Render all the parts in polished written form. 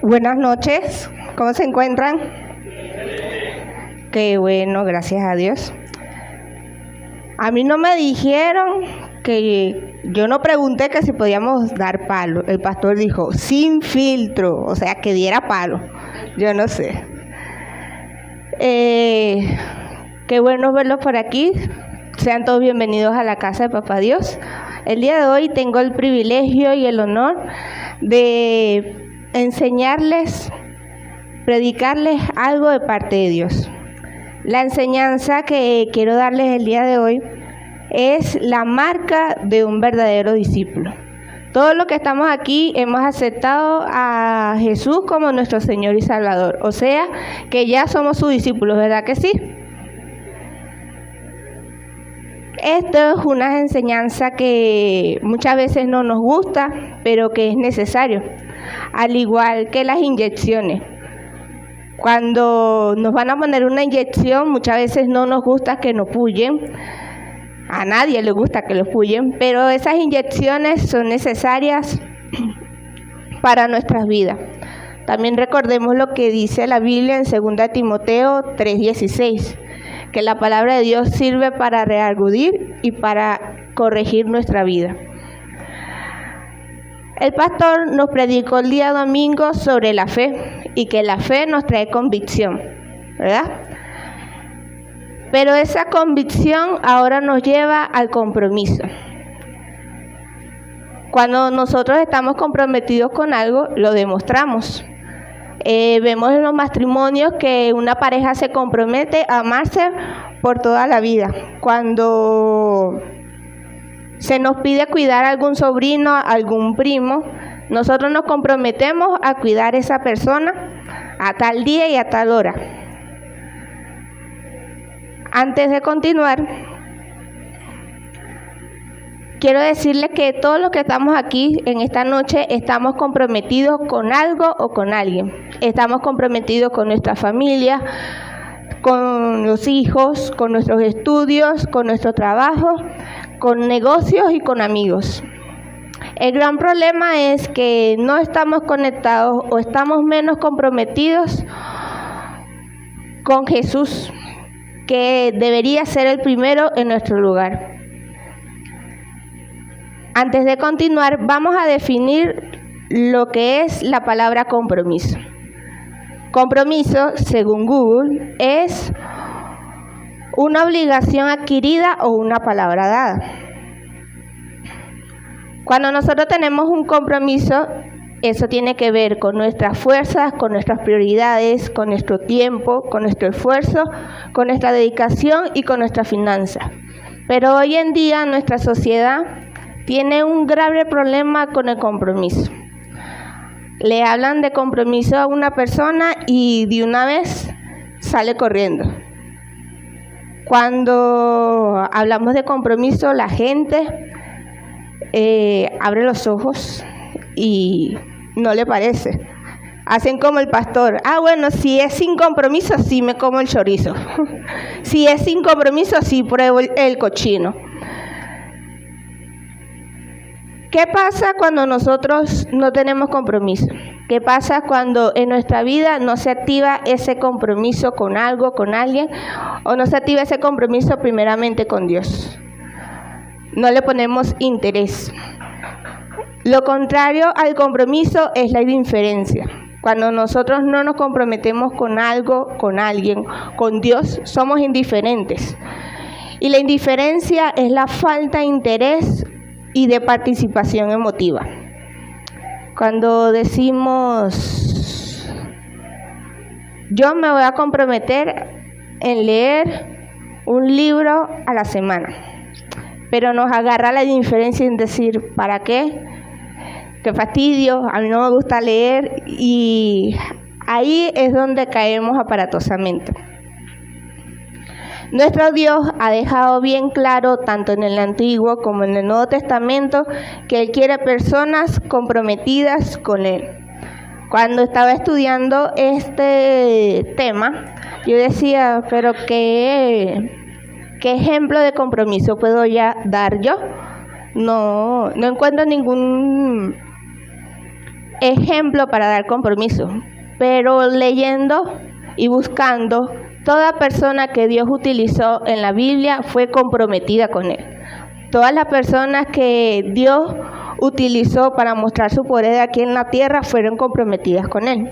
Buenas noches, ¿cómo se encuentran? Qué bueno, gracias a Dios. A mí no me dijeron yo no pregunté que si podíamos dar palo. El pastor dijo, sin filtro, o sea, que diera palo. Yo no sé. Qué bueno verlos por aquí. Sean todos bienvenidos a la casa de Papá Dios. El día de hoy tengo el privilegio y el honor de enseñarles, predicarles algo de parte de Dios. La enseñanza que quiero darles el día de hoy es la marca de un verdadero discípulo. Todos los que estamos aquí hemos aceptado a Jesús como nuestro Señor y Salvador. O sea, que ya somos sus discípulos, ¿verdad que sí? Esto es una enseñanza que muchas veces no nos gusta, pero que es necesario. Al igual que las inyecciones. Cuando nos van a poner una inyección, muchas veces no nos gusta que nos pullen. A nadie le gusta que los pullen, pero esas inyecciones son necesarias para nuestras vidas. También recordemos lo que dice la Biblia en 2 Timoteo 3:16, que la palabra de Dios sirve para redarguir y para corregir nuestra vida. El pastor nos predicó el día domingo sobre la fe y que la fe nos trae convicción, ¿verdad? Pero esa convicción ahora nos lleva al compromiso. Cuando nosotros estamos comprometidos con algo, lo demostramos. Vemos en los matrimonios que una pareja se compromete a amarse por toda la vida. Cuando se nos pide cuidar a algún sobrino, a algún primo, nosotros nos comprometemos a cuidar a esa persona a tal día y a tal hora. Antes de continuar, quiero decirles que todos los que estamos aquí en esta noche estamos comprometidos con algo o con alguien. Estamos comprometidos con nuestra familia, con los hijos, con nuestros estudios, con nuestro trabajo, con negocios y con amigos. El gran problema es que no estamos conectados o estamos menos comprometidos con Jesús, que debería ser el primero en nuestro lugar. Antes de continuar, vamos a definir lo que es la palabra compromiso. Compromiso, según Google, es una obligación adquirida o una palabra dada. Cuando nosotros tenemos un compromiso, eso tiene que ver con nuestras fuerzas, con nuestras prioridades, con nuestro tiempo, con nuestro esfuerzo, con nuestra dedicación y con nuestra finanza. Pero hoy en día nuestra sociedad tiene un grave problema con el compromiso. Le hablan de compromiso a una persona y de una vez sale corriendo. Cuando hablamos de compromiso, la gente abre los ojos y no le parece. Hacen como el pastor. Bueno, si es sin compromiso, sí me como el chorizo. Si es sin compromiso, sí pruebo el cochino. ¿Qué pasa cuando nosotros no tenemos compromiso? ¿Qué pasa cuando en nuestra vida no se activa ese compromiso con algo, con alguien, o no se activa ese compromiso primeramente con Dios? No le ponemos interés. Lo contrario al compromiso es la indiferencia. Cuando nosotros no nos comprometemos con algo, con alguien, con Dios, somos indiferentes. Y la indiferencia es la falta de interés y de participación emotiva. Cuando decimos, yo me voy a comprometer en leer un libro a la semana, pero nos agarra la indiferencia en decir, ¿para qué? Qué fastidio, a mí no me gusta leer, y ahí es donde caemos aparatosamente. Nuestro Dios ha dejado bien claro, tanto en el Antiguo como en el Nuevo Testamento, que Él quiere personas comprometidas con Él. Cuando estaba estudiando este tema, yo decía, pero ¿qué ejemplo de compromiso puedo ya dar yo? No encuentro ningún ejemplo para dar compromiso, pero leyendo y buscando, toda persona que Dios utilizó en la Biblia fue comprometida con Él. Todas las personas que Dios utilizó para mostrar su poder aquí en la tierra fueron comprometidas con Él.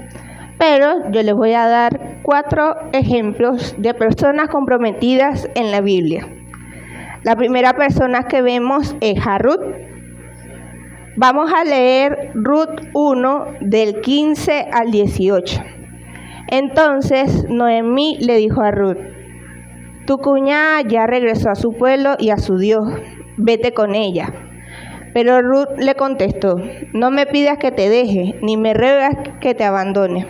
Pero yo les voy a dar 4 ejemplos de personas comprometidas en la Biblia. La primera persona que vemos es a Ruth. Vamos a leer Ruth 1 del 15 al 18. Entonces Noemí le dijo a Ruth: tu cuñada ya regresó a su pueblo y a su Dios, vete con ella. Pero Ruth le contestó: no me pidas que te deje, ni me ruegas que te abandone.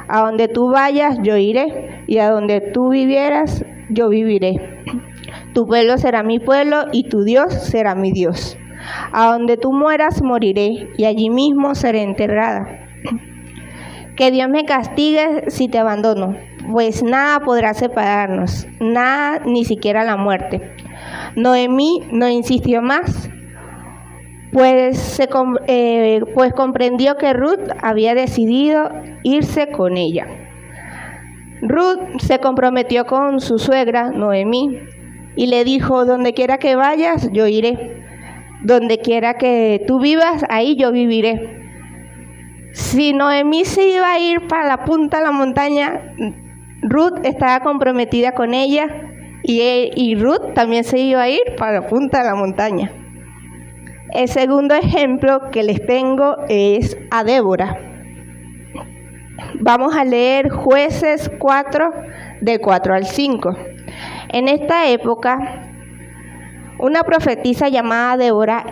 A donde tú vayas yo iré, y a donde tú vivieras yo viviré. Tu pueblo será mi pueblo y tu Dios será mi Dios. A donde tú mueras moriré, y allí mismo seré enterrada. Que Dios me castigue si te abandono, pues nada podrá separarnos, nada, ni siquiera la muerte. Noemí no insistió más, pues comprendió que Ruth había decidido irse con ella. Ruth se comprometió con su suegra, Noemí, y le dijo: donde quiera que vayas, yo iré. Donde quiera que tú vivas, ahí yo viviré. Si Noemí se iba a ir para la punta de la montaña, Ruth estaba comprometida con ella, y Ruth también se iba a ir para la punta de la montaña. El segundo ejemplo que les tengo es a Débora. Vamos a leer Jueces 4, de 4 al 5. En esta época, una profetisa llamada Débora,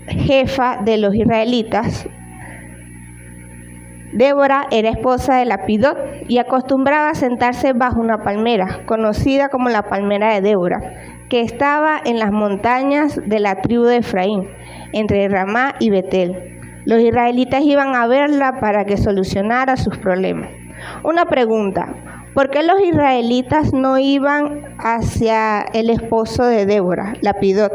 jefa de los israelitas. Débora era esposa de Lapidot y acostumbraba a sentarse bajo una palmera, conocida como la palmera de Débora, que estaba en las montañas de la tribu de Efraín, entre Ramá y Betel. Los israelitas iban a verla para que solucionara sus problemas. Una pregunta: ¿por qué los israelitas no iban hacia el esposo de Débora, Lapidot?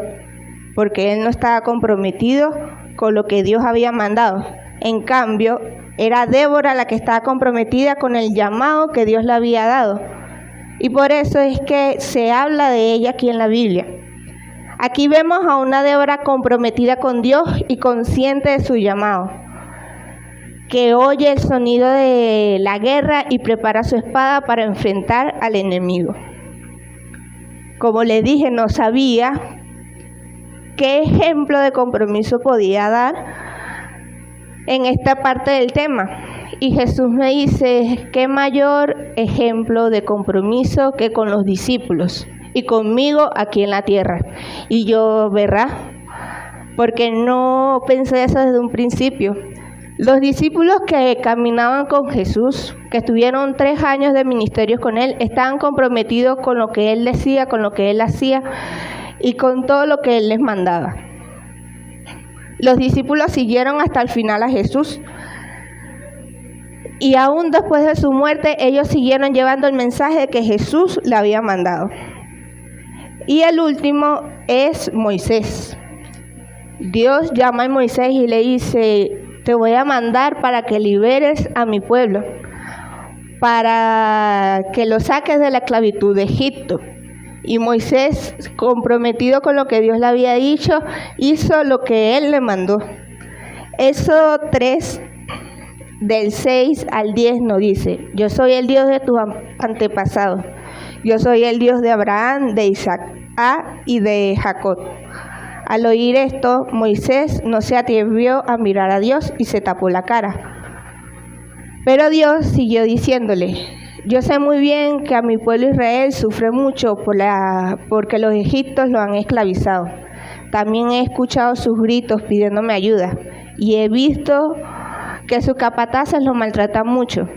Porque él no estaba comprometido con lo que Dios había mandado. En cambio, era Débora la que estaba comprometida con el llamado que Dios le había dado. Y por eso es que se habla de ella aquí en la Biblia. Aquí vemos a una Débora comprometida con Dios y consciente de su llamado, que oye el sonido de la guerra y prepara su espada para enfrentar al enemigo. Como les dije, no sabía qué ejemplo de compromiso podía dar en esta parte del tema. Y Jesús me dice: qué mayor ejemplo de compromiso que con los discípulos y conmigo aquí en la tierra. Y yo, ¿verdad? Porque no pensé eso desde un principio. Los discípulos que caminaban con Jesús, que estuvieron 3 años de ministerio con Él, estaban comprometidos con lo que Él decía, con lo que Él hacía y con todo lo que Él les mandaba. Los discípulos siguieron hasta el final a Jesús. Y aún después de su muerte, ellos siguieron llevando el mensaje que Jesús le había mandado. Y el último es Moisés. Dios llama a Moisés y le dice: te voy a mandar para que liberes a mi pueblo, para que lo saques de la esclavitud de Egipto. Y Moisés, comprometido con lo que Dios le había dicho, hizo lo que Él le mandó. Éxodo 3, del 6 al 10 nos dice: yo soy el Dios de tus antepasados. Yo soy el Dios de Abraham, de Isaac y de Jacob. Al oír esto, Moisés no se atrevió a mirar a Dios y se tapó la cara. Pero Dios siguió diciéndole: yo sé muy bien que a mi pueblo Israel sufre mucho porque los egipcios lo han esclavizado. También he escuchado sus gritos pidiéndome ayuda y he visto que sus capataces lo maltratan mucho.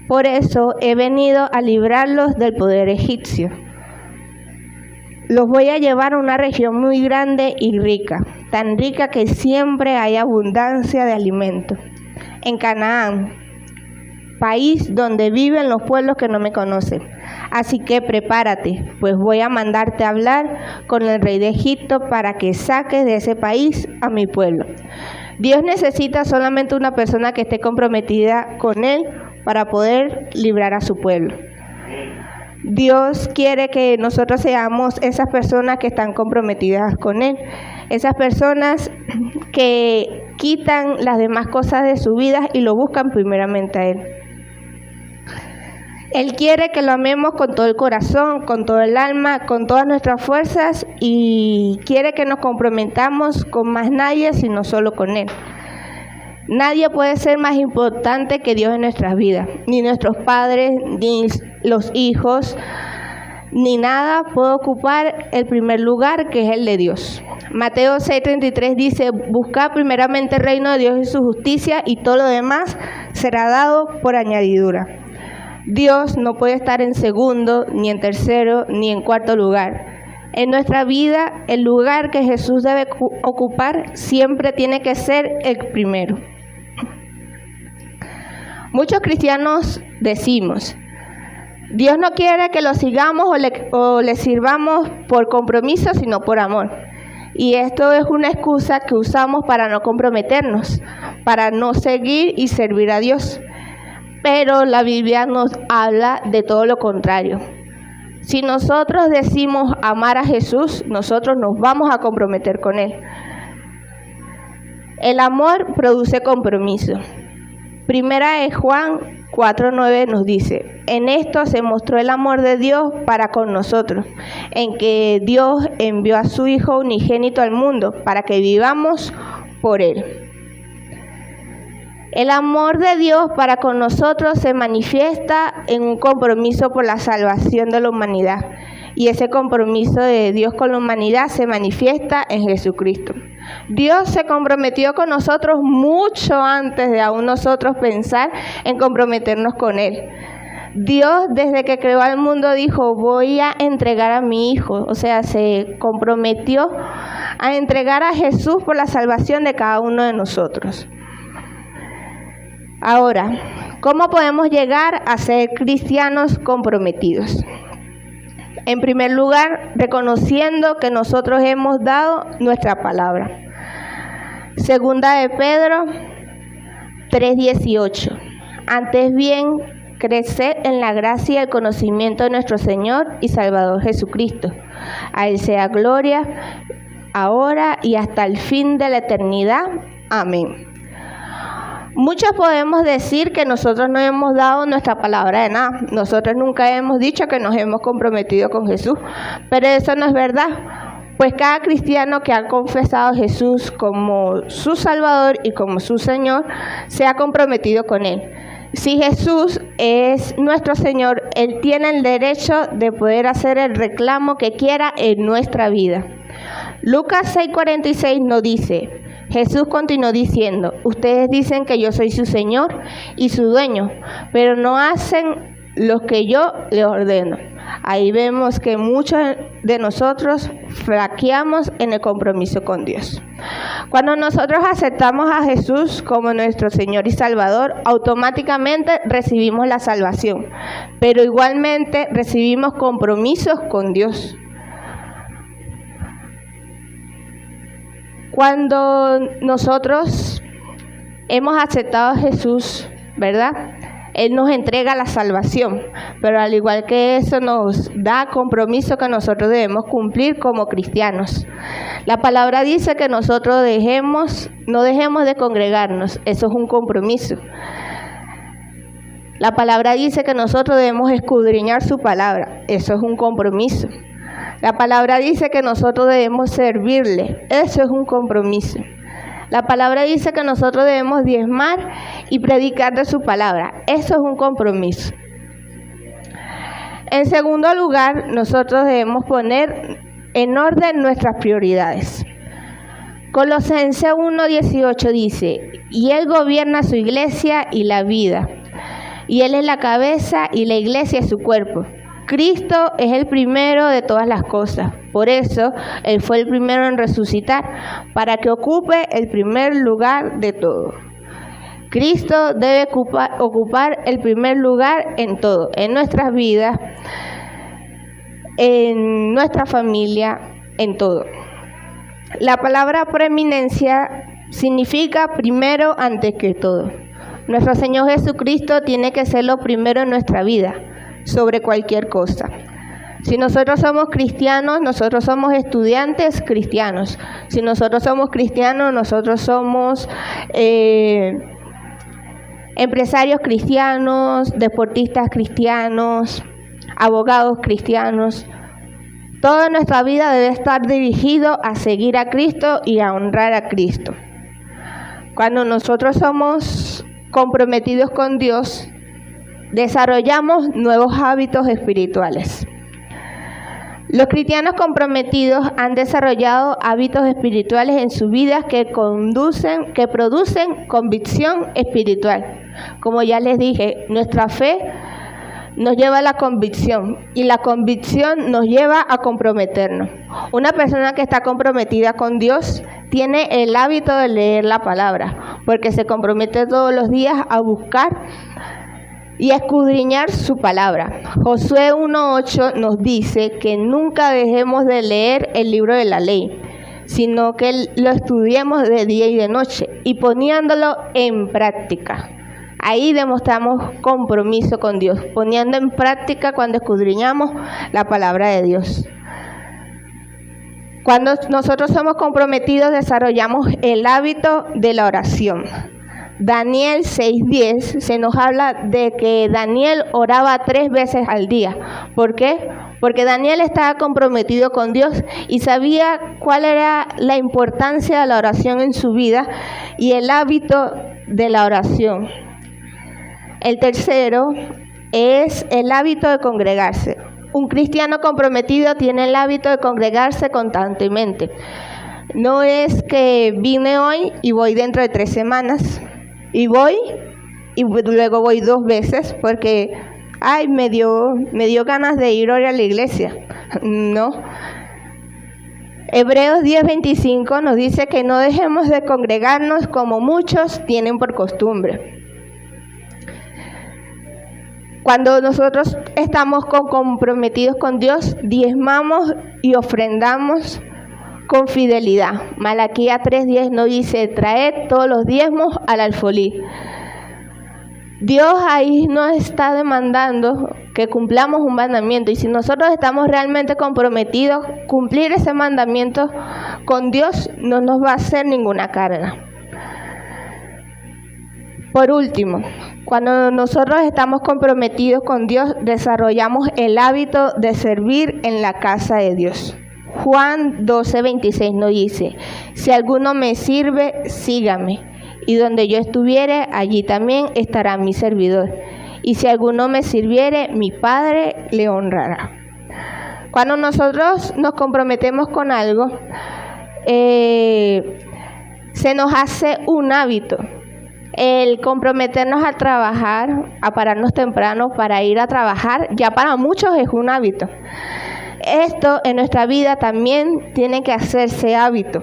Por eso he venido a librarlos del poder egipcio. Los voy a llevar a una región muy grande y rica, tan rica que siempre hay abundancia de alimento. En Canaán, país donde viven los pueblos que no me conocen. Así que prepárate, pues voy a mandarte a hablar con el rey de Egipto para que saques de ese país a mi pueblo. Dios necesita solamente una persona que esté comprometida con Él para poder librar a su pueblo. Dios quiere que nosotros seamos esas personas que están comprometidas con Él, esas personas que quitan las demás cosas de su vida y lo buscan primeramente a Él. Él quiere que lo amemos con todo el corazón, con todo el alma, con todas nuestras fuerzas, y quiere que nos comprometamos con más nadie, sino solo con Él. Nadie puede ser más importante que Dios en nuestras vidas, ni nuestros padres, ni los hijos, ni nada puede ocupar el primer lugar, que es el de Dios. Mateo 6:33 dice: buscad primeramente el reino de Dios y su justicia, y todo lo demás será dado por añadidura. Dios no puede estar en segundo, ni en tercero, ni en cuarto lugar. En nuestra vida, el lugar que Jesús debe ocupar siempre tiene que ser el primero. Muchos cristianos decimos: Dios no quiere que lo sigamos o le sirvamos por compromiso, sino por amor. Y esto es una excusa que usamos para no comprometernos, para no seguir y servir a Dios. Pero la Biblia nos habla de todo lo contrario. Si nosotros decimos amar a Jesús, nosotros nos vamos a comprometer con Él. El amor produce compromiso. Primera de Juan 4:9 nos dice: en esto se mostró el amor de Dios para con nosotros, en que Dios envió a su Hijo unigénito al mundo para que vivamos por Él. El amor de Dios para con nosotros se manifiesta en un compromiso por la salvación de la humanidad. Y ese compromiso de Dios con la humanidad se manifiesta en Jesucristo. Dios se comprometió con nosotros mucho antes de aún nosotros pensar en comprometernos con Él. Dios, desde que creó al mundo, dijo: voy a entregar a mi Hijo. O sea, se comprometió a entregar a Jesús por la salvación de cada uno de nosotros. Ahora, ¿cómo podemos llegar a ser cristianos comprometidos? En primer lugar, reconociendo que nosotros hemos dado nuestra palabra. Segunda de Pedro 3:18. Antes bien, creced en la gracia y el conocimiento de nuestro Señor y Salvador Jesucristo. A Él sea gloria, ahora y hasta el fin de la eternidad. Amén. Muchos podemos decir que nosotros no hemos dado nuestra palabra de nada. Nosotros nunca hemos dicho que nos hemos comprometido con Jesús, pero eso no es verdad. Pues cada cristiano que ha confesado a Jesús como su Salvador y como su Señor, se ha comprometido con Él. Si Jesús es nuestro Señor, Él tiene el derecho de poder hacer el reclamo que quiera en nuestra vida. Lucas 6:46 nos dice: Jesús continuó diciendo: ustedes dicen que yo soy su Señor y su dueño, pero no hacen lo que yo les ordeno. Ahí vemos que muchos de nosotros flaqueamos en el compromiso con Dios. Cuando nosotros aceptamos a Jesús como nuestro Señor y Salvador, automáticamente recibimos la salvación, pero igualmente recibimos compromisos con Dios. Cuando nosotros hemos aceptado a Jesús, ¿verdad? Él nos entrega la salvación, pero al igual que eso nos da compromiso que nosotros debemos cumplir como cristianos. La palabra dice que nosotros no dejemos de congregarnos, eso es un compromiso. La palabra dice que nosotros debemos escudriñar su palabra, eso es un compromiso. La palabra dice que nosotros debemos servirle, eso es un compromiso. La palabra dice que nosotros debemos diezmar y predicar de su palabra, eso es un compromiso. En segundo lugar, nosotros debemos poner en orden nuestras prioridades. Colosenses 1:18 dice: y Él gobierna su iglesia y la vida, y Él es la cabeza y la iglesia es su cuerpo. Cristo es el primero de todas las cosas. Por eso, Él fue el primero en resucitar, para que ocupe el primer lugar de todo. Cristo debe ocupar el primer lugar en todo, en nuestras vidas, en nuestra familia, en todo. La palabra preeminencia Significa primero antes que todo. Nuestro Señor Jesucristo tiene que ser lo primero en nuestra vida, sobre cualquier cosa. Si nosotros somos cristianos, nosotros somos estudiantes cristianos. Si nosotros somos cristianos, nosotros somos empresarios cristianos, deportistas cristianos, abogados cristianos. Toda nuestra vida debe estar dirigido a seguir a Cristo y a honrar a Cristo. Cuando nosotros somos comprometidos con Dios, desarrollamos nuevos hábitos espirituales. Los cristianos comprometidos han desarrollado hábitos espirituales en su vida que producen convicción espiritual. Como ya les dije, nuestra fe nos lleva a la convicción y la convicción nos lleva a comprometernos. Una persona que está comprometida con Dios tiene el hábito de leer la palabra, porque se compromete todos los días a buscar y a escudriñar su palabra. Josué 1:8 nos dice que nunca dejemos de leer el libro de la ley, sino que lo estudiemos de día y de noche y poniéndolo en práctica. Ahí demostramos compromiso con Dios, poniendo en práctica cuando escudriñamos la palabra de Dios. Cuando nosotros somos comprometidos, desarrollamos el hábito de la oración. Daniel 6:10 se nos habla de que Daniel oraba 3 veces al día. ¿Por qué? Porque Daniel estaba comprometido con Dios y sabía cuál era la importancia de la oración en su vida y el hábito de la oración. El tercero es el hábito de congregarse. Un cristiano comprometido tiene el hábito de congregarse constantemente. No es que vine hoy y voy dentro de 3 semanas. Y voy y luego voy 2 veces porque me dio ganas de ir hoy a la iglesia. No. Hebreos 10:25 nos dice que no dejemos de congregarnos como muchos tienen por costumbre. Cuando nosotros estamos comprometidos con Dios, diezmamos y ofrendamos con fidelidad. Malaquías 3:10 nos dice, traed todos los diezmos al alfolí. Dios ahí nos está demandando que cumplamos un mandamiento, y si nosotros estamos realmente comprometidos, cumplir ese mandamiento con Dios no nos va a hacer ninguna carga. Por último, cuando nosotros estamos comprometidos con Dios, desarrollamos el hábito de servir en la casa de Dios. Juan 12:26 nos dice, si alguno me sirve, sígame, y donde yo estuviere, allí también estará mi servidor. Y si alguno me sirviere, mi Padre le honrará. Cuando nosotros nos comprometemos con algo, se nos hace un hábito. El comprometernos a trabajar, a pararnos temprano para ir a trabajar, ya para muchos es un hábito. Esto en nuestra vida también tiene que hacerse hábito.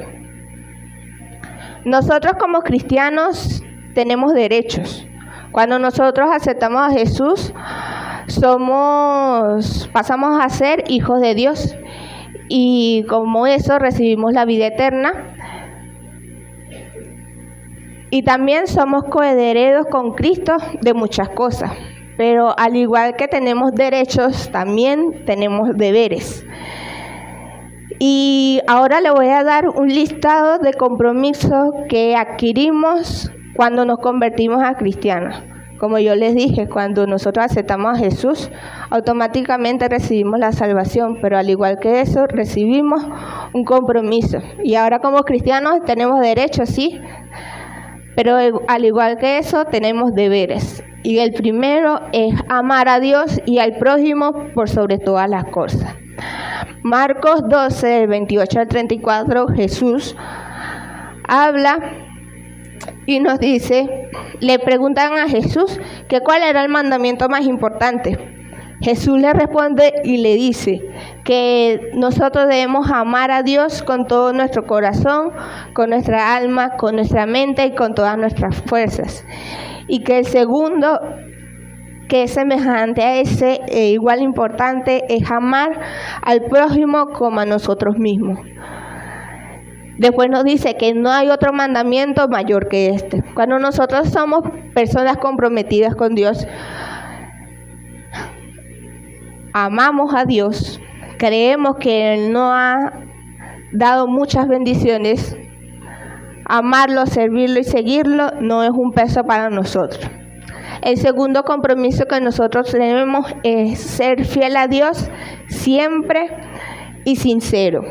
Nosotros como cristianos tenemos derechos. Cuando nosotros aceptamos a Jesús, pasamos a ser hijos de Dios, y como eso recibimos la vida eterna. Y también somos coherederos con Cristo de muchas cosas. Pero al igual que tenemos derechos, también tenemos deberes. Y ahora le voy a dar un listado de compromisos que adquirimos cuando nos convertimos a cristianos. Como yo les dije, cuando nosotros aceptamos a Jesús, automáticamente recibimos la salvación, pero al igual que eso, recibimos un compromiso. Y ahora como cristianos tenemos derechos, sí, pero al igual que eso, tenemos deberes. Y el primero es amar a Dios y al prójimo por sobre todas las cosas. Marcos 12, del 28 al 34, Jesús habla y nos dice, le preguntan a Jesús que cuál era el mandamiento más importante. Jesús le responde y le dice que nosotros debemos amar a Dios con todo nuestro corazón, con nuestra alma, con nuestra mente y con todas nuestras fuerzas. Y que el segundo, que es semejante a ese, igual importante, es amar al prójimo como a nosotros mismos. Después nos dice que no hay otro mandamiento mayor que este. Cuando nosotros somos personas comprometidas con Dios, amamos a Dios, creemos que Él nos ha dado muchas bendiciones, amarlo, servirlo y seguirlo no es un peso para nosotros. El segundo compromiso que nosotros tenemos es ser fiel a Dios siempre y sincero.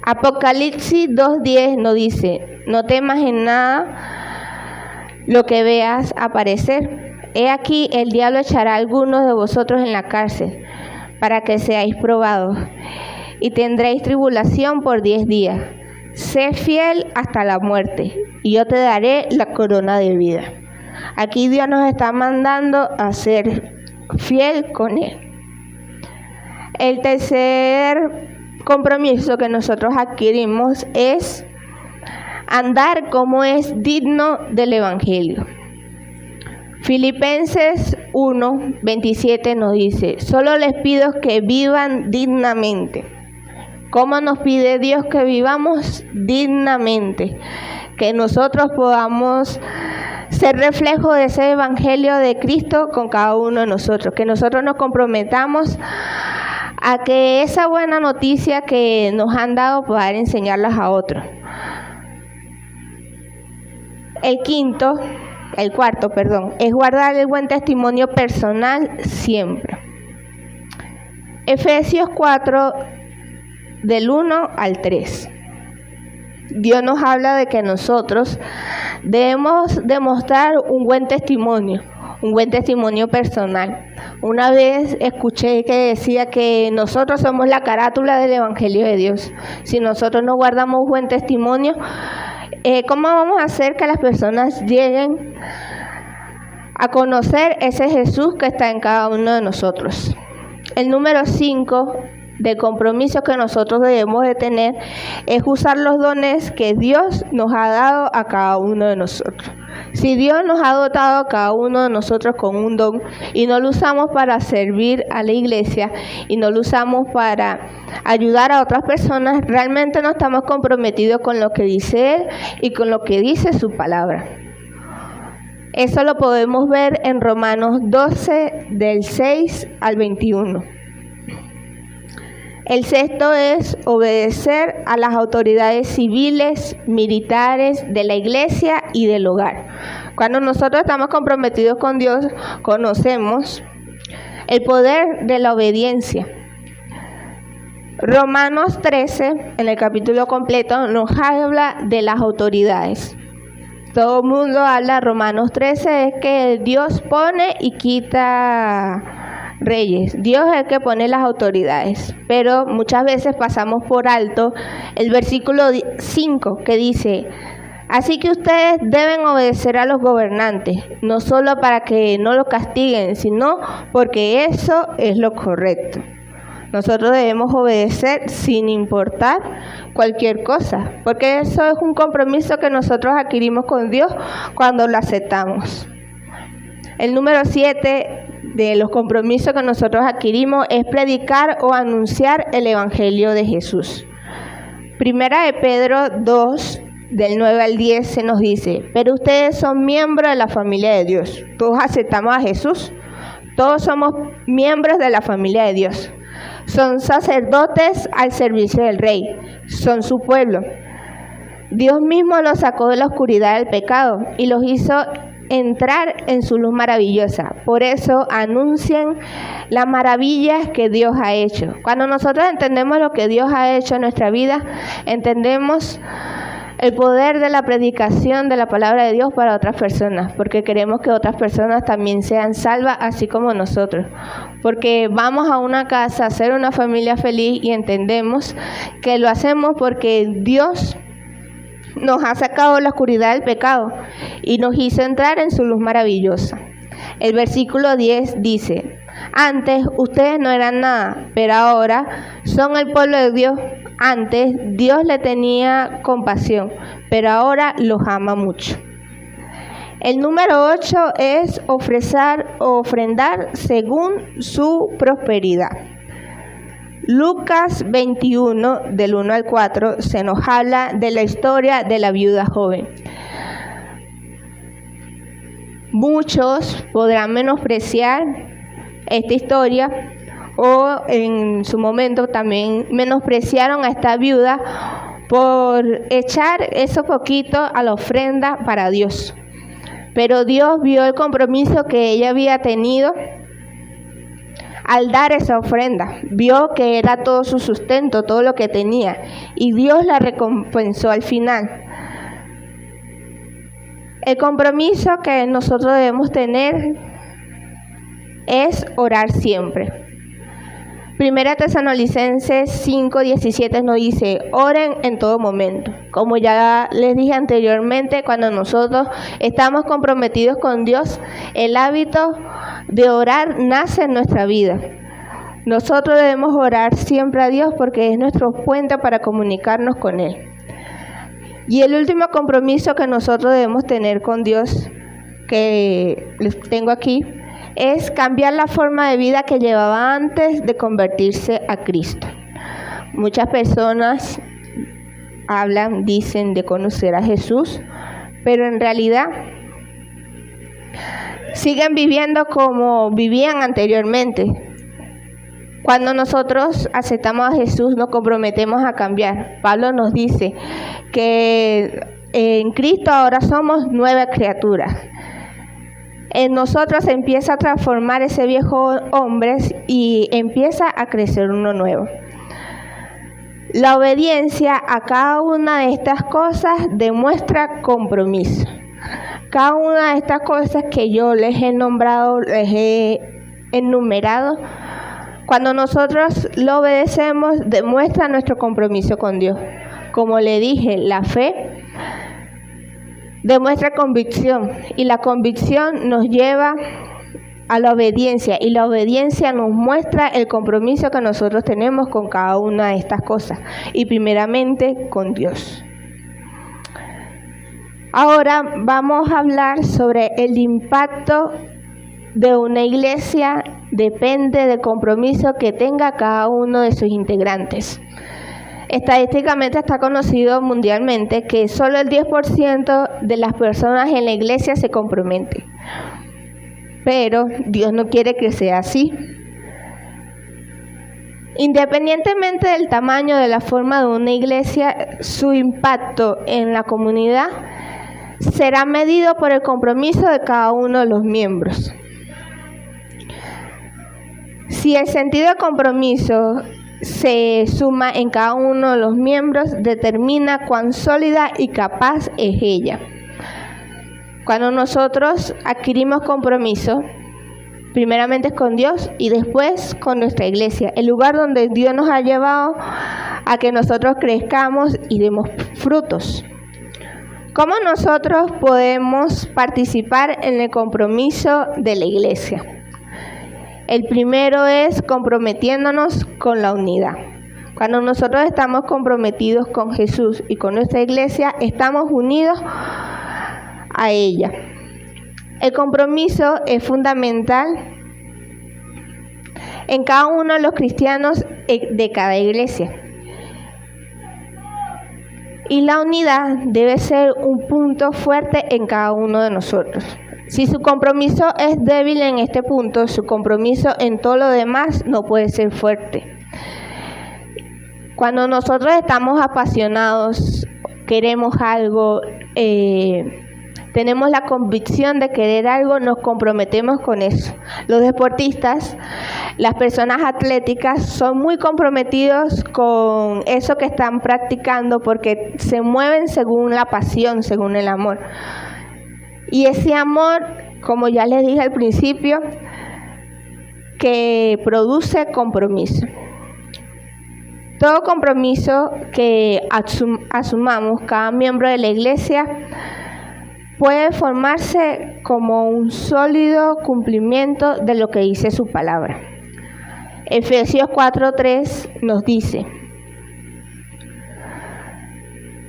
Apocalipsis 2:10 nos dice: no temas en nada lo que veas aparecer. He aquí, el diablo echará a algunos de vosotros en la cárcel, para que seáis probados, y tendréis tribulación por 10 días. Sé fiel hasta la muerte, y yo te daré la corona de vida. Aquí Dios nos está mandando a ser fiel con Él. El tercer compromiso que nosotros adquirimos es andar como es digno del Evangelio. Filipenses 1:27 nos dice: solo les pido que vivan dignamente. ¿Cómo nos pide Dios que vivamos dignamente? Que nosotros podamos ser reflejo de ese Evangelio de Cristo con cada uno de nosotros. Que nosotros nos comprometamos a que esa buena noticia que nos han dado poder enseñarlas a otros. El cuarto, es guardar el buen testimonio personal siempre. Efesios 4, del 1 al 3. Dios nos habla de que nosotros debemos demostrar un buen testimonio personal. Una vez escuché que decía que nosotros somos la carátula del Evangelio de Dios. Si nosotros no guardamos buen testimonio, ¿cómo vamos a hacer que las personas lleguen a conocer ese Jesús que está en cada uno de nosotros? El número 5 de compromiso que nosotros debemos de tener es usar los dones que Dios nos ha dado a cada uno de nosotros. Si Dios nos ha dotado a cada uno de nosotros con un don y no lo usamos para servir a la iglesia y no lo usamos para ayudar a otras personas, realmente no estamos comprometidos con lo que dice Él y con lo que dice su palabra. Eso lo podemos ver en Romanos 12, del 6 al 21. El sexto es obedecer a las autoridades civiles, militares, de la iglesia y del hogar. Cuando nosotros estamos comprometidos con Dios, conocemos el poder de la obediencia. Romanos 13, en el capítulo completo, nos habla de las autoridades. Todo el mundo habla, Romanos 13, es que Dios pone y quita reyes. Dios es el que pone las autoridades, pero muchas veces pasamos por alto el versículo 5 que dice: así que ustedes deben obedecer a los gobernantes, no solo para que no los castiguen, sino porque eso es lo correcto. Nosotros debemos obedecer sin importar cualquier cosa, porque eso es un compromiso que nosotros adquirimos con Dios cuando lo aceptamos. El número 7 de los compromisos que nosotros adquirimos es predicar o anunciar el Evangelio de Jesús. Primera de Pedro 2, del 9 al 10 se nos dice: pero ustedes son miembros de la familia de Dios. Todos aceptamos a Jesús. Todos somos miembros de la familia de Dios. Son sacerdotes al servicio del Rey. Son su pueblo. Dios mismo los sacó de la oscuridad del pecado y los hizo entrar en su luz maravillosa. Por eso anuncien las maravillas que Dios ha hecho. Cuando nosotros entendemos lo que Dios ha hecho en nuestra vida, entendemos el poder de la predicación de la palabra de Dios para otras personas, porque queremos que otras personas también sean salvas, así como nosotros. Porque vamos a una casa a hacer una familia feliz y entendemos que lo hacemos porque Dios nos ha sacado de la oscuridad del pecado y nos hizo entrar en su luz maravillosa. El versículo 10 dice: antes ustedes no eran nada, pero ahora son el pueblo de Dios. Antes Dios le tenía compasión, pero ahora los ama mucho. El número 8 es ofrendar según su prosperidad. Lucas 21, del 1 al 4, se nos habla de la historia de la viuda joven. Muchos podrán menospreciar esta historia o en su momento también menospreciaron a esta viuda por echar eso poquito a la ofrenda para Dios. Pero Dios vio el compromiso que ella había tenido al dar esa ofrenda. Vio que era todo su sustento, todo lo que tenía, y Dios la recompensó al final. El compromiso que nosotros debemos tener es orar siempre. Primera Tesalonicenses 5:17 nos dice: oren en todo momento. Como ya les dije anteriormente, cuando nosotros estamos comprometidos con Dios, el hábito de orar nace en nuestra vida. Nosotros debemos orar siempre a Dios porque es nuestro puente para comunicarnos con Él. Y el último compromiso que nosotros debemos tener con Dios, que les tengo aquí, es cambiar la forma de vida que llevaba antes de convertirse a Cristo. Muchas personas dicen de conocer a Jesús, pero en realidad siguen viviendo como vivían anteriormente. Cuando nosotros aceptamos a Jesús, nos comprometemos a cambiar. Pablo nos dice que en Cristo ahora somos nueva criatura. En nosotros se empieza a transformar ese viejo hombre y empieza a crecer uno nuevo. La obediencia a cada una de estas cosas demuestra compromiso. Cada una de estas cosas que yo les he nombrado, les he enumerado, cuando nosotros lo obedecemos, demuestra nuestro compromiso con Dios. Como le dije, la fe demuestra convicción, y la convicción nos lleva a la obediencia, y la obediencia nos muestra el compromiso que nosotros tenemos con cada una de estas cosas, y primeramente con Dios. Ahora vamos a hablar sobre el impacto de una iglesia. Depende del compromiso que tenga cada uno de sus integrantes. Estadísticamente está conocido mundialmente que solo el 10% de las personas en la iglesia se comprometen. Pero Dios no quiere que sea así. Independientemente del tamaño, de la forma de una iglesia, su impacto en la comunidad será medido por el compromiso de cada uno de los miembros. Si el sentido de compromiso se suma en cada uno de los miembros, determina cuán sólida y capaz es ella. Cuando nosotros adquirimos compromiso, primeramente es con Dios y después con nuestra iglesia, el lugar donde Dios nos ha llevado a que nosotros crezcamos y demos frutos. ¿Cómo nosotros podemos participar en el compromiso de la iglesia? El primero es comprometiéndonos con la unidad. Cuando nosotros estamos comprometidos con Jesús y con nuestra iglesia, estamos unidos a ella. El compromiso es fundamental en cada uno de los cristianos de cada iglesia. Y la unidad debe ser un punto fuerte en cada uno de nosotros. Si su compromiso es débil en este punto, su compromiso en todo lo demás no puede ser fuerte. Cuando nosotros estamos apasionados, queremos algo, tenemos la convicción de querer algo, nos comprometemos con eso. Los deportistas, las personas atléticas son muy comprometidos con eso que están practicando porque se mueven según la pasión, según el amor. Y ese amor, como ya les dije al principio, que produce compromiso. Todo compromiso que asumamos cada miembro de la iglesia puede formarse como un sólido cumplimiento de lo que dice su palabra. Efesios 4:3 nos dice: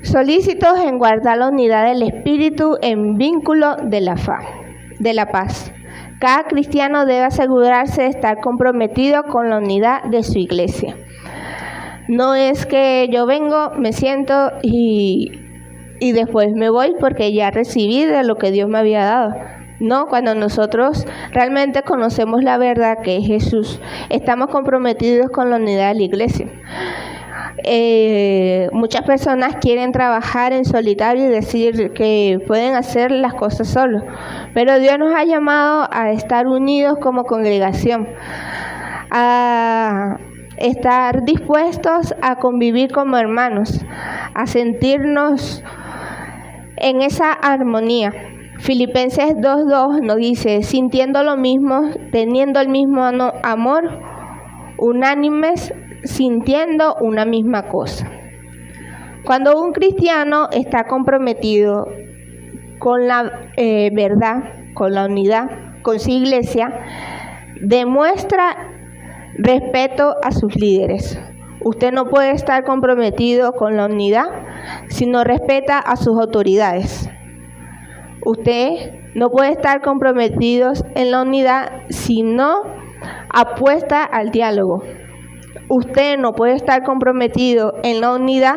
solícitos en guardar la unidad del espíritu en vínculo de la paz. Cada cristiano debe asegurarse de estar comprometido con la unidad de su iglesia. No es que yo vengo, me siento y después me voy porque ya recibí de lo que Dios me había dado. No, cuando nosotros realmente conocemos la verdad que es Jesús, estamos comprometidos con la unidad de la iglesia. Muchas personas quieren trabajar en solitario y decir que pueden hacer las cosas solos, pero Dios nos ha llamado a estar unidos como congregación, a estar dispuestos a convivir como hermanos, a sentirnos en esa armonía. Filipenses 2:2 nos dice: sintiendo lo mismo, teniendo el mismo amor, unánimes, sintiendo una misma cosa. Cuando un cristiano está comprometido con la verdad, con la unidad, con su iglesia, demuestra respeto a sus líderes. Usted no puede estar comprometido con la unidad si no respeta a sus autoridades. Usted no puede estar comprometido en la unidad si no apuesta al diálogo. Usted no puede estar comprometido en la unidad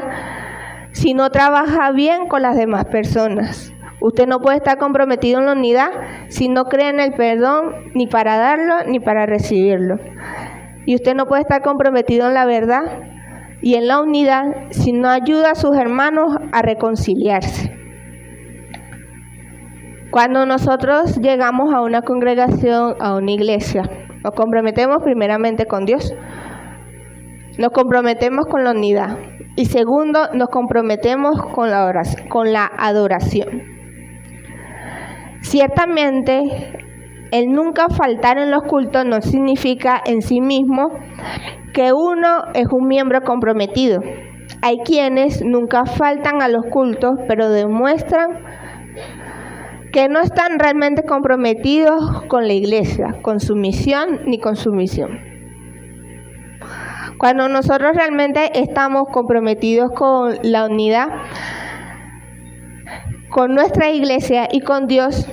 si no trabaja bien con las demás personas. Usted no puede estar comprometido en la unidad si no cree en el perdón, ni para darlo ni para recibirlo. Y usted no puede estar comprometido en la verdad y en la unidad si no ayuda a sus hermanos a reconciliarse. Cuando nosotros llegamos a una congregación, a una iglesia, nos comprometemos primeramente con Dios, nos comprometemos con la unidad y segundo, nos comprometemos con la adoración. Ciertamente, el nunca faltar en los cultos no significa en sí mismo que uno es un miembro comprometido. Hay quienes nunca faltan a los cultos, pero demuestran que no están realmente comprometidos con la iglesia, con su misión ni con su misión. Cuando nosotros realmente estamos comprometidos con la unidad, con nuestra iglesia y con Dios,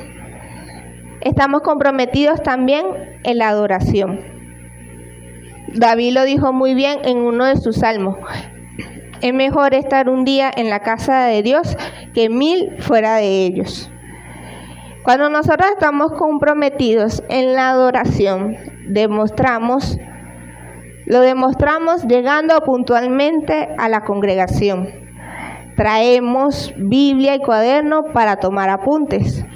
estamos comprometidos también en la adoración. David lo dijo muy bien en uno de sus salmos: es mejor estar un día en la casa de Dios que 1000 fuera de ellos. Cuando nosotros estamos comprometidos en la adoración, lo demostramos llegando puntualmente a la congregación. Traemos Biblia y cuaderno para tomar apuntes.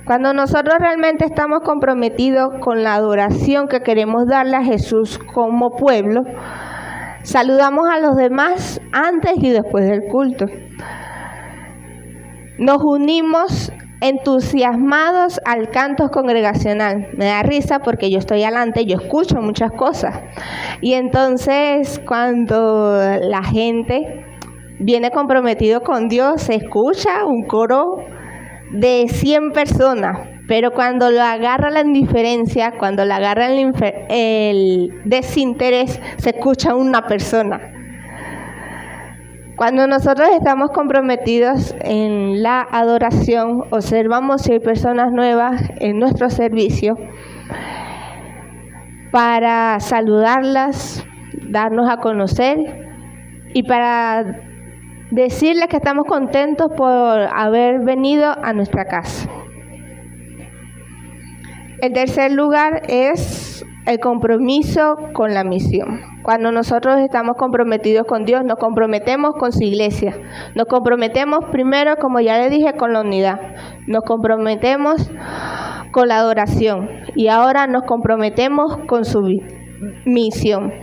Cuando nosotros realmente estamos comprometidos con la adoración que queremos darle a Jesús como pueblo, saludamos a los demás antes y después del culto. Nos unimos entusiasmados al canto congregacional. Me da risa porque yo estoy adelante, yo escucho muchas cosas. Y entonces cuando la gente viene comprometido con Dios, se escucha un coro de 100 personas, pero cuando lo agarra la indiferencia, cuando lo agarra el desinterés, se escucha una persona. Cuando nosotros estamos comprometidos en la adoración, observamos si hay personas nuevas en nuestro servicio para saludarlas, darnos a conocer y para decirles que estamos contentos por haber venido a nuestra casa. El tercer lugar es el compromiso con la misión. Cuando nosotros estamos comprometidos con Dios, nos comprometemos con su iglesia. Nos comprometemos primero, como ya le dije, con la unidad. Nos comprometemos con la adoración. Y ahora nos comprometemos con su misión.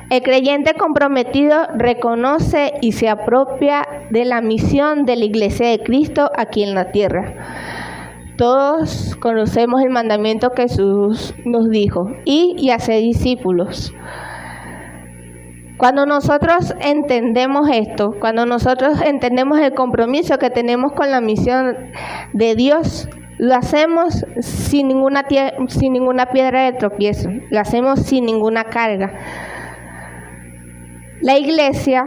El creyente comprometido reconoce y se apropia de la misión de la iglesia de Cristo aquí en la tierra. Todos conocemos el mandamiento que Jesús nos dijo: ir y hacer discípulos. Cuando nosotros entendemos esto, cuando nosotros entendemos el compromiso que tenemos con la misión de Dios, lo hacemos sin ninguna piedra de tropiezo, lo hacemos sin ninguna carga. La iglesia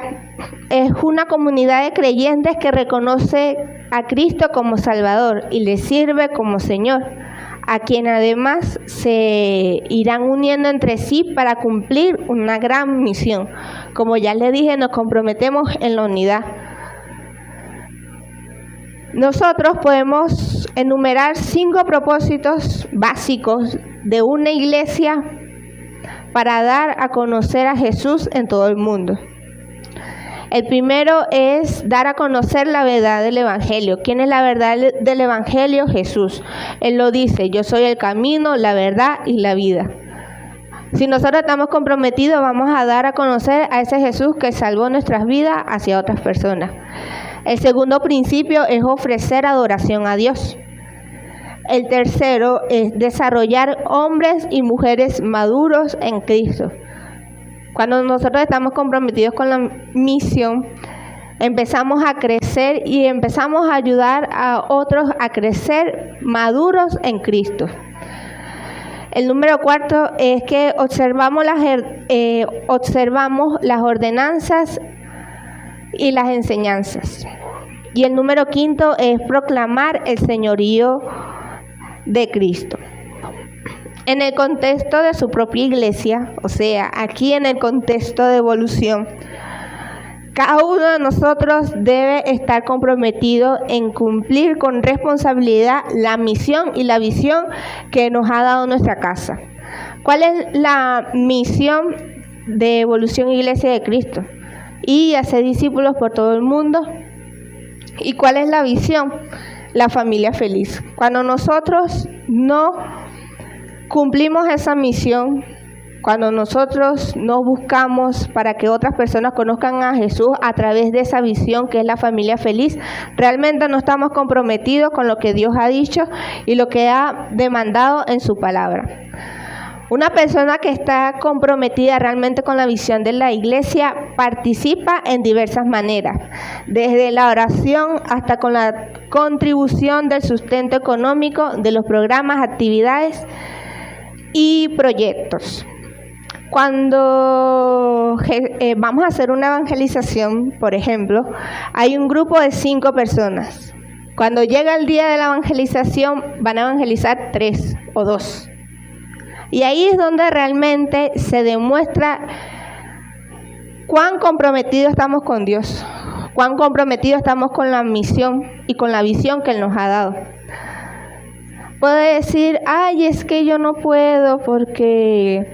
es una comunidad de creyentes que reconoce a Cristo como Salvador y le sirve como Señor. a quien además se irán uniendo entre sí para cumplir una gran misión. Como ya les dije, nos comprometemos en la unidad. Nosotros podemos enumerar 5 propósitos básicos de una iglesia para dar a conocer a Jesús en todo el mundo. El primero es dar a conocer la verdad del Evangelio. ¿Quién es la verdad del Evangelio? Jesús. Él lo dice: yo soy el camino, la verdad y la vida. Si nosotros estamos comprometidos, vamos a dar a conocer a ese Jesús que salvó nuestras vidas hacia otras personas. El segundo principio es ofrecer adoración a Dios. El tercero es desarrollar hombres y mujeres maduros en Cristo. Cuando nosotros estamos comprometidos con la misión, empezamos a crecer y empezamos a ayudar a otros a crecer maduros en Cristo. El número 4 es que observamos las ordenanzas y las enseñanzas. Y el número 5 es proclamar el señorío de Cristo. En el contexto de su propia iglesia, o sea, aquí en el contexto de Evolución, cada uno de nosotros debe estar comprometido en cumplir con responsabilidad la misión y la visión que nos ha dado nuestra casa. ¿Cuál es la misión de Evolución Iglesia de Cristo? Y hacer discípulos por todo el mundo. ¿Y cuál es la visión? La familia feliz. Cuando nosotros no cumplimos esa misión, cuando nosotros no buscamos para que otras personas conozcan a Jesús a través de esa visión que es la familia feliz, realmente no estamos comprometidos con lo que Dios ha dicho y lo que ha demandado en su palabra. Una persona que está comprometida realmente con la visión de la iglesia participa en diversas maneras, desde la oración hasta con la contribución del sustento económico de los programas, actividades y proyectos. Cuando vamos a hacer una evangelización, por ejemplo, hay un grupo de 5 personas. Cuando llega el día de la evangelización, van a evangelizar 3 o 2. Y ahí es donde realmente se demuestra cuán comprometidos estamos con Dios, cuán comprometidos estamos con la misión y con la visión que Él nos ha dado. Puede decir: ay, es que yo no puedo porque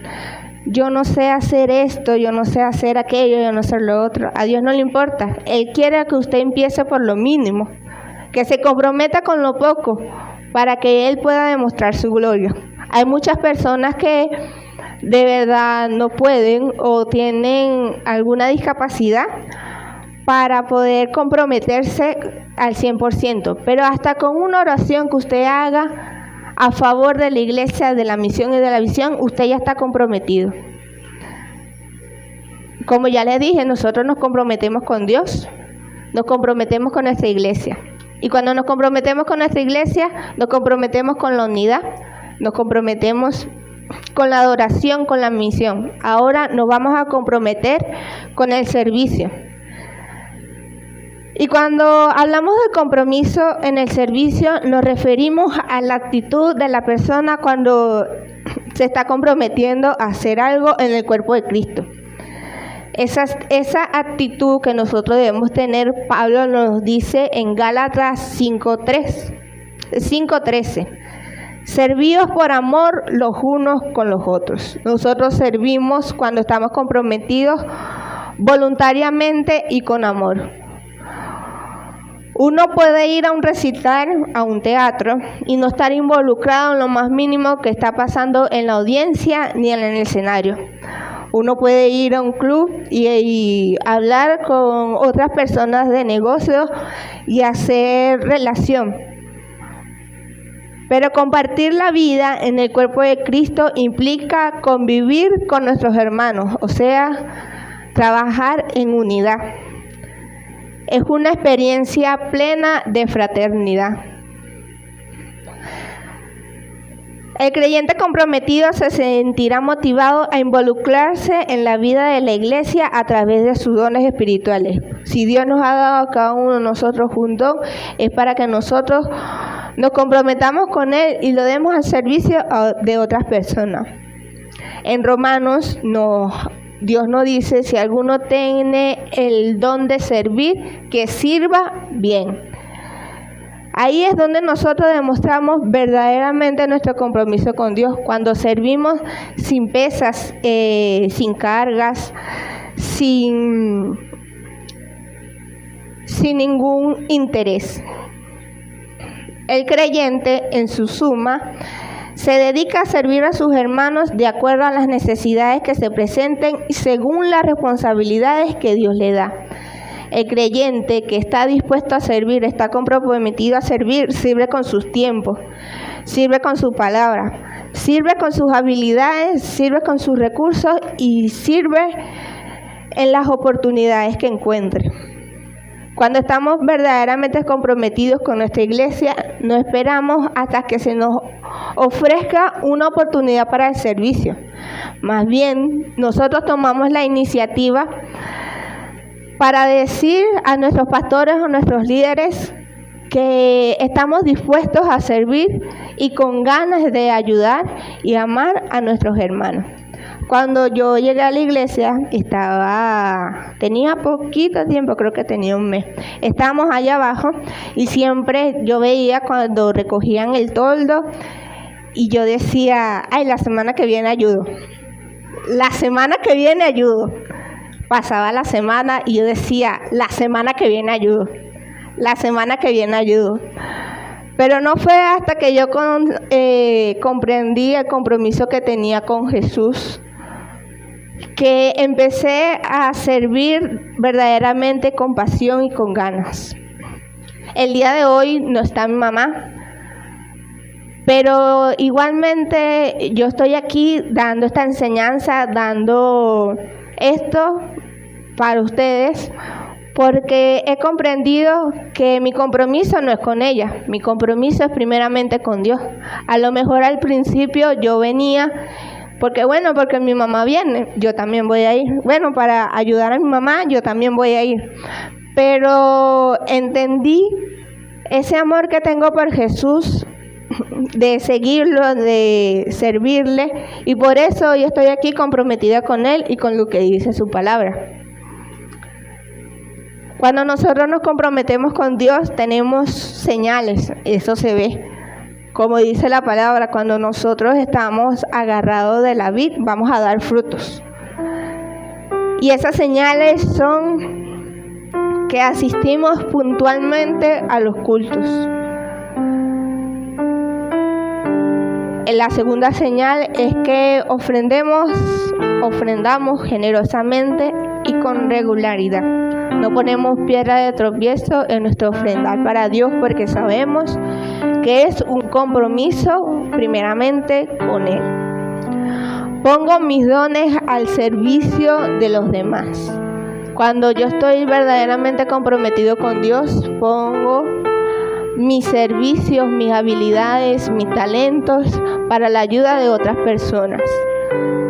yo no sé hacer esto, yo no sé hacer aquello, yo no sé lo otro. A Dios no le importa. Él quiere que usted empiece por lo mínimo, que se comprometa con lo poco para que Él pueda demostrar su gloria. Hay muchas personas que de verdad no pueden o tienen alguna discapacidad para poder comprometerse al 100%, pero hasta con una oración que usted haga a favor de la iglesia, de la misión y de la visión, usted ya está comprometido. Como ya les dije, nosotros nos comprometemos con Dios, nos comprometemos con nuestra iglesia. Y cuando nos comprometemos con nuestra iglesia, nos comprometemos con la unidad, nos comprometemos con la adoración, con la misión. Ahora nos vamos a comprometer con el servicio. Y cuando hablamos de compromiso en el servicio, nos referimos a la actitud de la persona cuando se está comprometiendo a hacer algo en el cuerpo de Cristo. Esa actitud que nosotros debemos tener, Pablo nos dice en Gálatas 5:13. Servíos por amor los unos con los otros. Nosotros servimos cuando estamos comprometidos voluntariamente y con amor. Uno puede ir a un recital, a un teatro, y no estar involucrado en lo más mínimo que está pasando en la audiencia ni en el escenario. Uno puede ir a un club y hablar con otras personas de negocios y hacer relación. Pero compartir la vida en el cuerpo de Cristo implica convivir con nuestros hermanos, o sea, trabajar en unidad. Es una experiencia plena de fraternidad. El creyente comprometido se sentirá motivado a involucrarse en la vida de la iglesia a través de sus dones espirituales. Si Dios nos ha dado a cada uno de nosotros un don, es para que nosotros nos comprometamos con Él y lo demos al servicio de otras personas. En Romanos Dios nos dice, si alguno tiene el don de servir, que sirva bien. Ahí es donde nosotros demostramos verdaderamente nuestro compromiso con Dios, cuando servimos sin pesas, sin cargas, sin ningún interés. El creyente, en su suma, se dedica a servir a sus hermanos de acuerdo a las necesidades que se presenten y según las responsabilidades que Dios le da. El creyente que está dispuesto a servir, está comprometido a servir, sirve con sus tiempos, sirve con su palabra, sirve con sus habilidades, sirve con sus recursos y sirve en las oportunidades que encuentre. Cuando estamos verdaderamente comprometidos con nuestra iglesia, no esperamos hasta que se nos ofrezca una oportunidad para el servicio. Más bien, nosotros tomamos la iniciativa para decir a nuestros pastores o nuestros líderes que estamos dispuestos a servir y con ganas de ayudar y amar a nuestros hermanos. Cuando yo llegué a la iglesia, tenía poquito tiempo, creo que tenía un mes. Estábamos allá abajo y siempre yo veía cuando recogían el toldo y yo decía, la semana que viene ayudo. La semana que viene ayudo. Pasaba la semana y yo decía, la semana que viene ayudo. La semana que viene ayudo. Pero no fue hasta que yo comprendí el compromiso que tenía con Jesús que empecé a servir verdaderamente con pasión y con ganas. El día de hoy no está mi mamá, pero igualmente yo estoy aquí dando esta enseñanza, dando esto para ustedes, porque he comprendido que mi compromiso no es con ella, mi compromiso es primeramente con Dios. A lo mejor al principio yo venía porque mi mamá viene, yo también voy a ir. Para ayudar a mi mamá, yo también voy a ir. Pero entendí ese amor que tengo por Jesús, de seguirlo, de servirle, y por eso hoy estoy aquí comprometida con Él y con lo que dice su palabra. Cuando nosotros nos comprometemos con Dios, tenemos señales, eso se ve. Como dice la palabra, cuando nosotros estamos agarrados de la vid, vamos a dar frutos. Y esas señales son que asistimos puntualmente a los cultos. La segunda señal es que ofrendamos generosamente y con regularidad. No ponemos piedra de tropiezo en nuestro ofrendar para Dios, porque sabemos que es un compromiso primeramente con Él. Pongo mis dones al servicio de los demás. Cuando yo estoy verdaderamente comprometido con Dios, pongo mis servicios, mis habilidades, mis talentos para la ayuda de otras personas.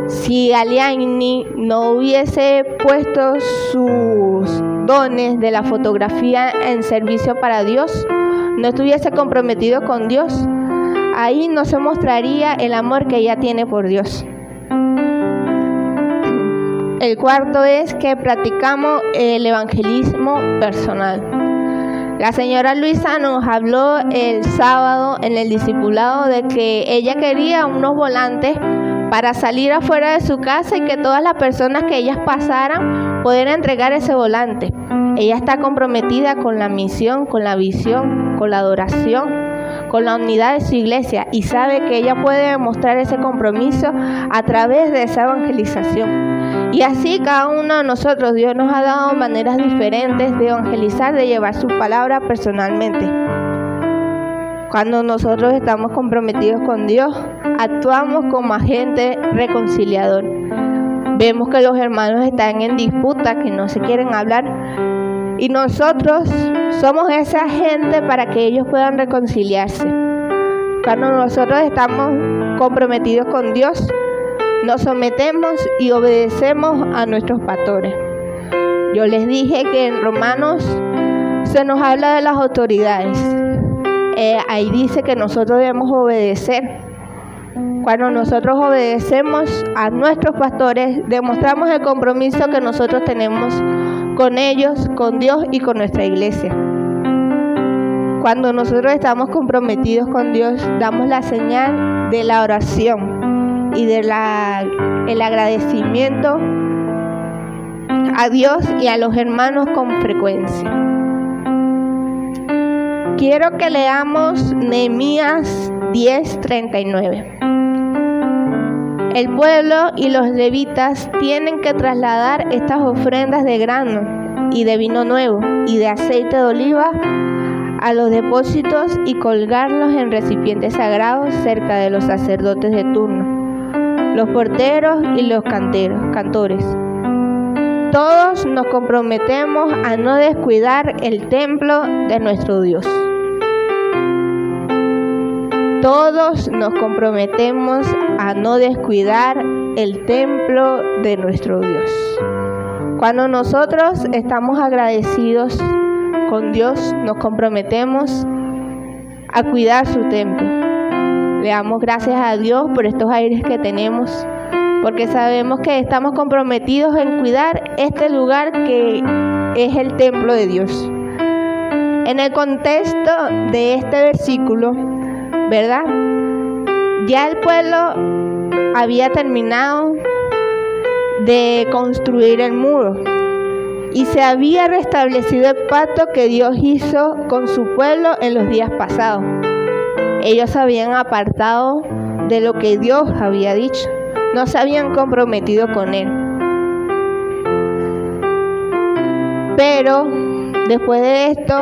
Si Aliani no hubiese puesto sus dones de la fotografía en servicio para Dios, no estuviese comprometido con Dios, ahí no se mostraría el amor que ella tiene por Dios. El cuarto es que practicamos el evangelismo personal. La señora Luisa nos habló el sábado en el discipulado de que ella quería unos volantes para salir afuera de su casa y que todas las personas que ellas pasaran pudieran entregar ese volante. Ella está comprometida con la misión, con la visión, con la adoración, con la unidad de su iglesia, y sabe que ella puede demostrar ese compromiso a través de esa evangelización. Y así cada uno de nosotros, Dios nos ha dado maneras diferentes de evangelizar, de llevar su palabra personalmente. Cuando nosotros estamos comprometidos con Dios, actuamos como agente reconciliador. Vemos que los hermanos están en disputa, que no se quieren hablar, y nosotros somos esa gente para que ellos puedan reconciliarse. Cuando nosotros estamos comprometidos con Dios, nos sometemos y obedecemos a nuestros pastores. Yo les dije que en Romanos se nos habla de las autoridades. ahí dice que nosotros debemos obedecer. Cuando nosotros obedecemos a nuestros pastores, demostramos el compromiso que nosotros tenemos con ellos, con Dios y con nuestra iglesia. Cuando nosotros estamos comprometidos con Dios, damos la señal de la oración y del agradecimiento a Dios y a los hermanos con frecuencia. Quiero que leamos Nehemías 10:39. El pueblo y los levitas tienen que trasladar estas ofrendas de grano y de vino nuevo y de aceite de oliva a los depósitos y colgarlos en recipientes sagrados cerca de los sacerdotes de turno, los porteros y los cantores. Todos nos comprometemos a no descuidar el templo de nuestro Dios. Todos nos comprometemos a no descuidar el templo de nuestro Dios. Cuando nosotros estamos agradecidos con Dios, nos comprometemos a cuidar su templo. Le damos gracias a Dios por estos aires que tenemos, porque sabemos que estamos comprometidos en cuidar este lugar que es el templo de Dios. En el contexto de este versículo, ¿verdad? Ya el pueblo había terminado de construir el muro y se había restablecido el pacto que Dios hizo con su pueblo en los días pasados. Ellos se habían apartado de lo que Dios había dicho, no se habían comprometido con Él. Pero después de esto,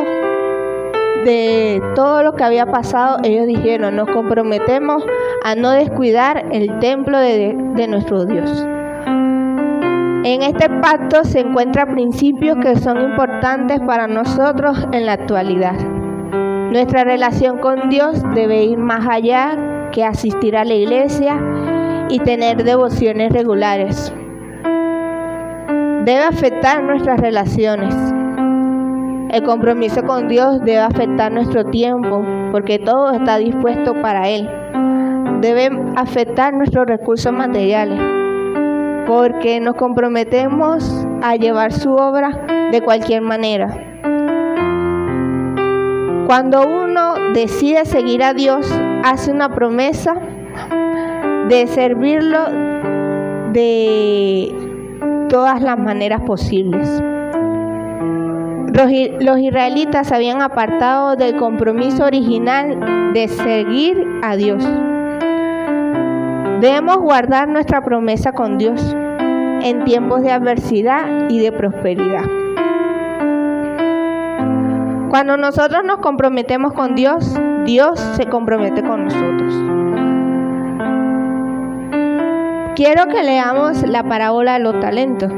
de todo lo que había pasado, ellos dijeron: nos comprometemos a no descuidar el templo de nuestro Dios. En este pacto se encuentran principios que son importantes para nosotros en la actualidad. Nuestra relación con Dios debe ir más allá que asistir a la iglesia y tener devociones regulares. Debe afectar nuestras relaciones. El compromiso con Dios debe afectar nuestro tiempo, porque todo está dispuesto para Él. Debe afectar nuestros recursos materiales, porque nos comprometemos a llevar su obra de cualquier manera. Cuando uno decide seguir a Dios, hace una promesa de servirlo de todas las maneras posibles. Los israelitas se habían apartado del compromiso original de seguir a Dios. Debemos guardar nuestra promesa con Dios en tiempos de adversidad y de prosperidad. Cuando nosotros nos comprometemos con Dios, Dios se compromete con nosotros. Quiero que leamos la parábola de los talentos.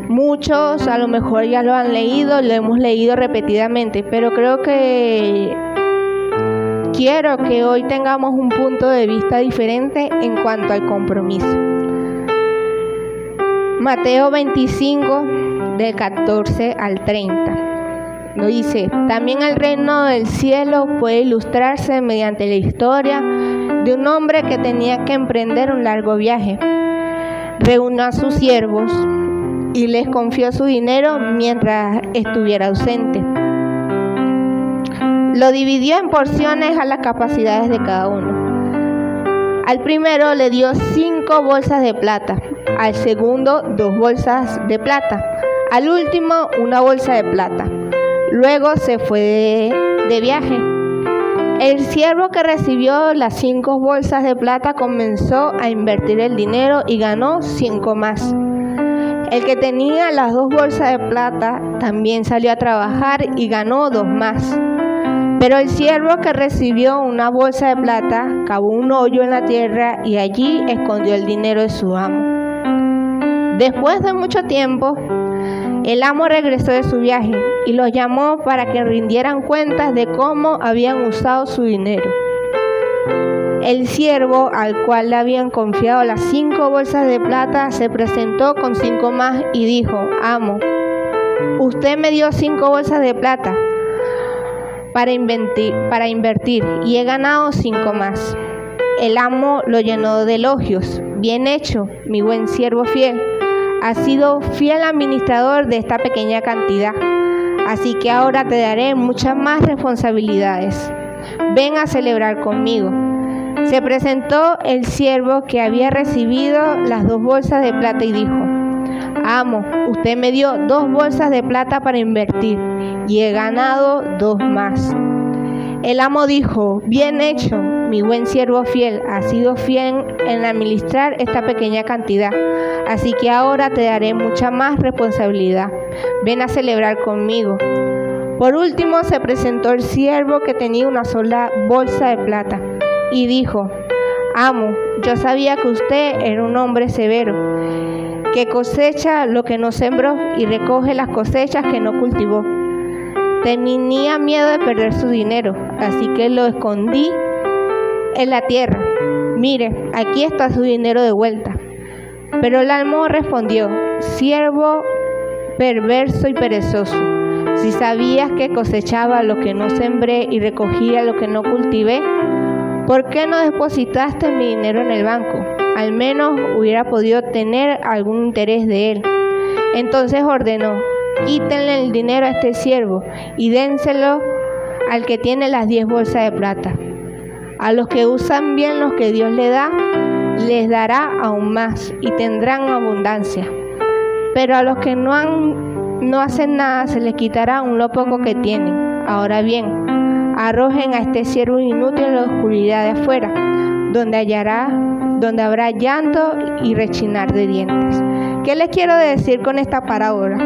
Muchos a lo mejor ya lo han leído, lo hemos leído repetidamente, pero quiero que hoy tengamos un punto de vista diferente en cuanto al compromiso. Mateo 25, del 14 al 30. Nos dice: también el reino del cielo puede ilustrarse mediante la historia de un hombre que tenía que emprender un largo viaje. Reunió a sus siervos y les confió su dinero mientras estuviera ausente. Lo dividió en porciones a las capacidades de cada uno. Al primero le dio 5 bolsas de plata, al segundo 2 bolsas de plata, al último 1 bolsa de plata. Luego se fue de viaje. El siervo que recibió las 5 bolsas de plata comenzó a invertir el dinero y ganó 5 más. El que tenía las 2 bolsas de plata también salió a trabajar y ganó 2 más. Pero el siervo que recibió 1 bolsa de plata cavó un hoyo en la tierra y allí escondió el dinero de su amo. Después de mucho tiempo, el amo regresó de su viaje y los llamó para que rindieran cuentas de cómo habían usado su dinero. El siervo al cual le habían confiado las 5 bolsas de plata se presentó con 5 más y dijo: amo, usted me dio 5 bolsas de plata, para invertir y he ganado 5 más. El amo lo llenó de elogios. Bien hecho, mi buen siervo fiel. Has sido fiel administrador de esta pequeña cantidad. Así que ahora te daré muchas más responsabilidades. Ven a celebrar conmigo. Se presentó el siervo que había recibido las 2 bolsas de plata y dijo: Amo, usted me dio 2 bolsas de plata para invertir y he ganado 2 más. El amo dijo: Bien hecho, mi buen siervo fiel, has sido fiel en administrar esta pequeña cantidad, así que ahora te daré mucha más responsabilidad. Ven a celebrar conmigo. Por último se presentó el siervo que tenía una sola bolsa de plata y dijo: Amo, yo sabía que usted era un hombre severo, que cosecha lo que no sembró y recoge las cosechas que no cultivó. Tenía miedo de perder su dinero, así que lo escondí en la tierra. Mire, aquí está su dinero de vuelta. Pero el amo respondió: Siervo perverso y perezoso, si sabías que cosechaba lo que no sembré y recogía lo que no cultivé, ¿por qué no depositaste mi dinero en el banco? Al menos hubiera podido tener algún interés de él. Entonces ordenó: Quítenle el dinero a este siervo y dénselo al que tiene las 10 bolsas de plata. A los que usan bien lo que Dios les da, les dará aún más y tendrán abundancia. Pero a los que no hacen nada, se les quitará aún lo poco que tienen. Ahora bien, arrojen a este siervo inútil en la oscuridad de afuera, donde habrá llanto y rechinar de dientes. ¿Qué les quiero decir con esta parábola?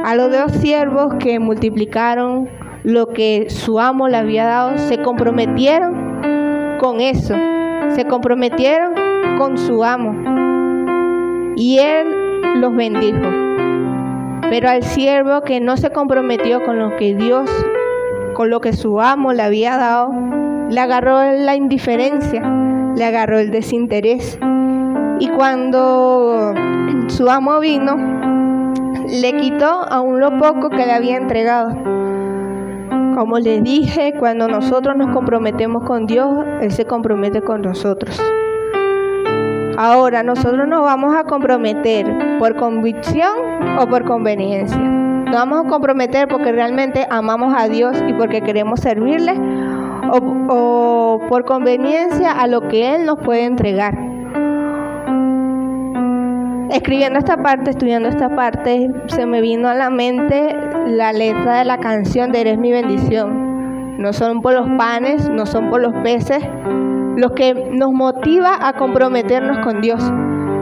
A los 2 siervos que multiplicaron lo que su amo le había dado, se comprometieron con eso, se comprometieron con su amo y él los bendijo. Pero al siervo que no se comprometió con lo que su amo le había dado, le agarró la indiferencia, le agarró el desinterés. Y cuando su amo vino, le quitó aún lo poco que le había entregado. Como les dije, cuando nosotros nos comprometemos con Dios, Él se compromete con nosotros. Ahora, nosotros nos vamos a comprometer por convicción o por conveniencia. Nos vamos a comprometer porque realmente amamos a Dios y porque queremos servirle, o por conveniencia a lo que Él nos puede entregar. Estudiando esta parte, se me vino a la mente la letra de la canción de Eres mi bendición. No son por los panes, no son por los peces lo que nos motiva a comprometernos con Dios,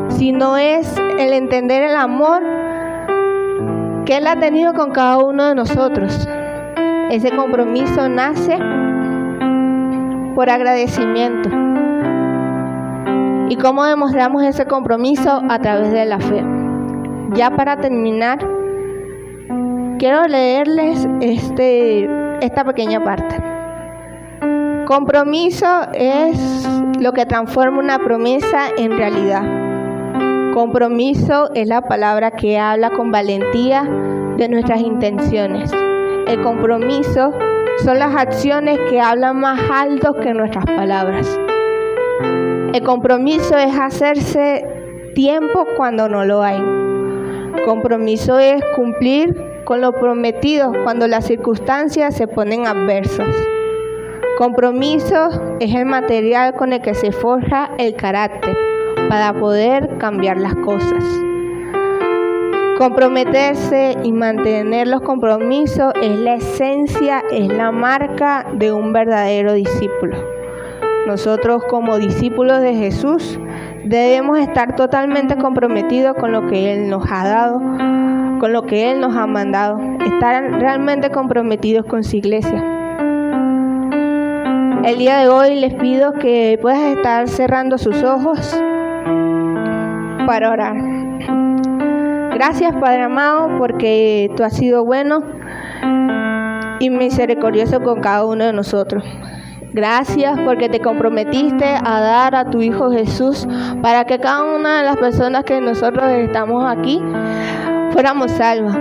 sino es el entender el amor que Él ha tenido con cada uno de nosotros. Ese compromiso nace por agradecimiento. ¿Y cómo demostramos ese compromiso? A través de la fe. Ya para terminar, quiero leerles esta pequeña parte. Compromiso es lo que transforma una promesa en realidad. Compromiso es la palabra que habla con valentía de nuestras intenciones. El compromiso son las acciones que hablan más alto que nuestras palabras. El compromiso es hacerse tiempo cuando no lo hay. Compromiso es cumplir con lo prometido cuando las circunstancias se ponen adversas. Compromiso es el material con el que se forja el carácter para poder cambiar las cosas. Comprometerse y mantener los compromisos es la esencia, es la marca de un verdadero discípulo. Nosotros como discípulos de Jesús debemos estar totalmente comprometidos con lo que Él nos ha dado, con lo que Él nos ha mandado, estar realmente comprometidos con su iglesia. El día de hoy les pido que puedas estar cerrando sus ojos para orar. Gracias, Padre amado, porque Tú has sido bueno y misericordioso con cada uno de nosotros. Gracias porque Te comprometiste a dar a Tu Hijo Jesús para que cada una de las personas que nosotros estamos aquí fuéramos salvas.